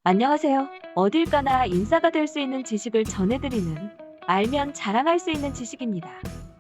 안녕하세요. 어딜 가나 인싸가 될 수 있는 지식을 전해드리는 알면 자랑할 수 있는 지식입니다.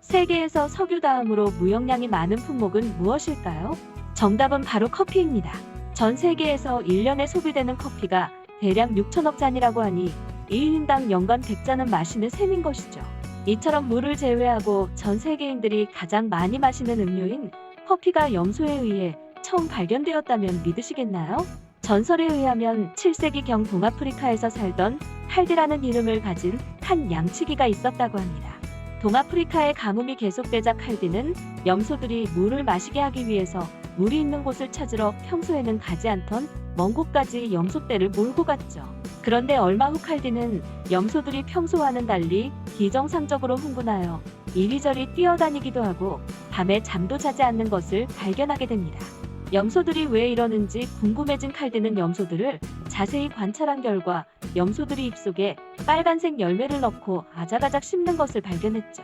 세계에서 석유 다음으로 무역량이 많은 품목은 무엇일까요? 정답은 바로 커피입니다. 전 세계에서 1년에 소비되는 커피가 대략 6천억 잔이라고 하니 1인당 연간 100잔은 마시는 셈인 것이죠. 이처럼 물을 제외하고 전 세계인들이 가장 많이 마시는 음료인 커피가 염소에 의해 처음 발견되었다면 믿으시겠나요? 전설에 의하면 7세기경 동아프리카에서 살던 칼디라는 이름을 가진 한 양치기가 있었다고 합니다. 동아프리카의 가뭄이 계속되자 칼디는 염소들이 물을 마시게 하기 위해서 물이 있는 곳을 찾으러 평소에는 가지 않던 먼 곳까지 염소떼를 몰고 갔죠. 그런데 얼마 후 칼디는 염소들이 평소와는 달리 비정상적으로 흥분하여 이리저리 뛰어다니기도 하고 밤에 잠도 자지 않는 것을 발견하게 됩니다. 염소들이 왜 이러는지 궁금해진 칼디는 염소들을 자세히 관찰한 결과 염소들이 입속에 빨간색 열매를 넣고 아작아작 씹는 것을 발견했죠.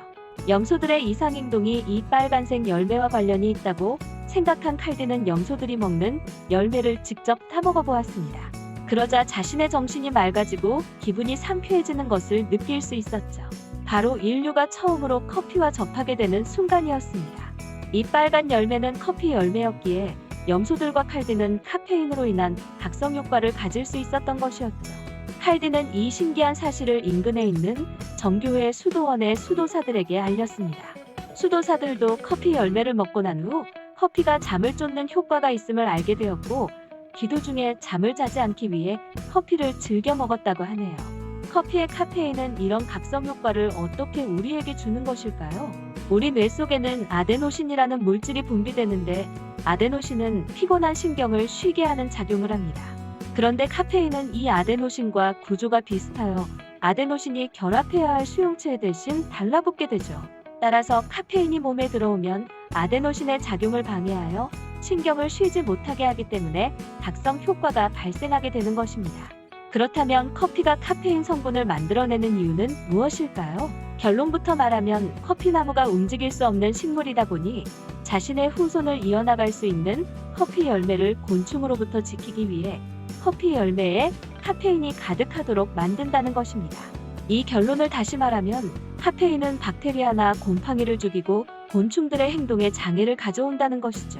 염소들의 이상 행동이 이 빨간색 열매와 관련이 있다고 생각한 칼디는 염소들이 먹는 열매를 직접 타먹어 보았습니다. 그러자 자신의 정신이 맑아지고 기분이 상쾌해지는 것을 느낄 수 있었죠. 바로 인류가 처음으로 커피와 접하게 되는 순간이었습니다. 이 빨간 열매는 커피 열매였기에 염소들과 칼디는 카페인으로 인한 각성 효과를 가질 수 있었던 것이었죠. 칼디는 이 신기한 사실을 인근에 있는 정교회 수도원의 수도사들에게 알렸습니다. 수도사들도 커피 열매를 먹고 난 후 커피가 잠을 쫓는 효과가 있음을 알게 되었고 기도 중에 잠을 자지 않기 위해 커피를 즐겨 먹었다고 하네요. 커피의 카페인은 이런 각성 효과를 어떻게 우리에게 주는 것일까요? 우리 뇌 속에는 아데노신이라는 물질이 분비되는데 아데노신은 피곤한 신경을 쉬게 하는 작용을 합니다. 그런데 카페인은 이 아데노신과 구조가 비슷하여 아데노신이 결합해야 할 수용체 대신 달라붙게 되죠. 따라서 카페인이 몸에 들어오면 아데노신의 작용을 방해하여 신경을 쉬지 못하게 하기 때문에 각성 효과가 발생하게 되는 것입니다. 그렇다면 커피가 카페인 성분을 만들어내는 이유는 무엇일까요? 결론부터 말하면 커피나무가 움직일 수 없는 식물이다 보니 자신의 후손을 이어나갈 수 있는 커피 열매를 곤충으로부터 지키기 위해 커피 열매에 카페인이 가득하도록 만든다는 것입니다. 이 결론을 다시 말하면 카페인은 박테리아나 곰팡이를 죽이고 곤충들의 행동에 장애를 가져온다는 것이죠.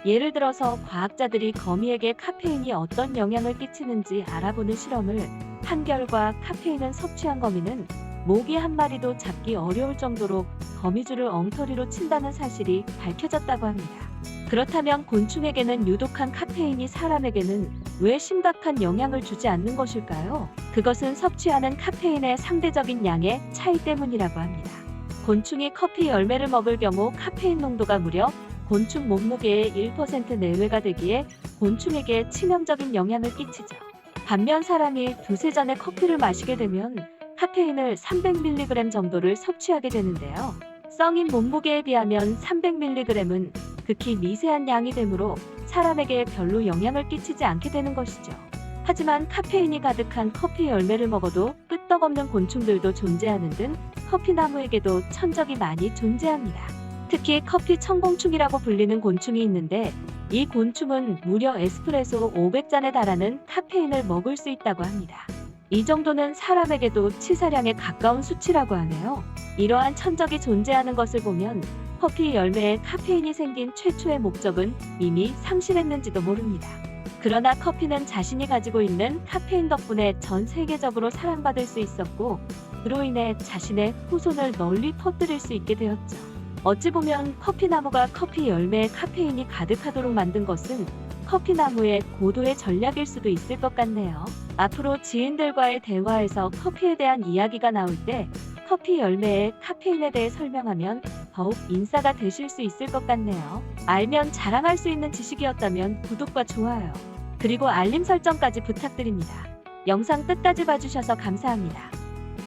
예를 들어서 과학자들이 거미에게 카페인이 어떤 영향을 끼치는지 알아보는 실험을 한 결과 카페인을 섭취한 거미는 모기 한 마리도 잡기 어려울 정도로 거미줄을 엉터리로 친다는 사실이 밝혀졌다고 합니다. 그렇다면 곤충에게는 유독한 카페인이 사람에게는 왜 심각한 영향을 주지 않는 것일까요? 그것은 섭취하는 카페인의 상대적인 양의 차이 때문이라고 합니다. 곤충이 커피 열매를 먹을 경우 카페인 농도가 무려 곤충 몸무게의 1% 내외가 되기에 곤충에게 치명적인 영향을 끼치죠. 반면 사람이 두세 잔의 커피를 마시게 되면 카페인을 300mg 정도를 섭취하게 되는데요. 성인 몸무게에 비하면 300mg은 극히 미세한 양이 되므로 사람에게 별로 영향을 끼치지 않게 되는 것이죠. 하지만 카페인이 가득한 커피 열매를 먹어도 끄떡없는 곤충들도 존재하는 등 커피나무에게도 천적이 많이 존재합니다. 특히 커피 천공충이라고 불리는 곤충이 있는데 이 곤충은 무려 에스프레소 500잔에 달하는 카페인을 먹을 수 있다고 합니다. 이 정도는 사람에게도 치사량에 가까운 수치라고 하네요. 이러한 천적이 존재하는 것을 보면 커피 열매에 카페인이 생긴 최초의 목적은 이미 상실했는지도 모릅니다. 그러나 커피는 자신이 가지고 있는 카페인 덕분에 전 세계적으로 사랑받을 수 있었고 그로 인해 자신의 후손을 널리 퍼뜨릴 수 있게 되었죠. 어찌 보면 커피나무가 커피 열매에 카페인이 가득하도록 만든 것은 커피나무의 고도의 전략일 수도 있을 것 같네요. 앞으로 지인들과의 대화에서 커피에 대한 이야기가 나올 때 커피 열매의 카페인에 대해 설명하면 더욱 인싸가 되실 수 있을 것 같네요. 알면 자랑할 수 있는 지식이었다면 구독과 좋아요, 그리고 알림 설정까지 부탁드립니다. 영상 끝까지 봐주셔서 감사합니다.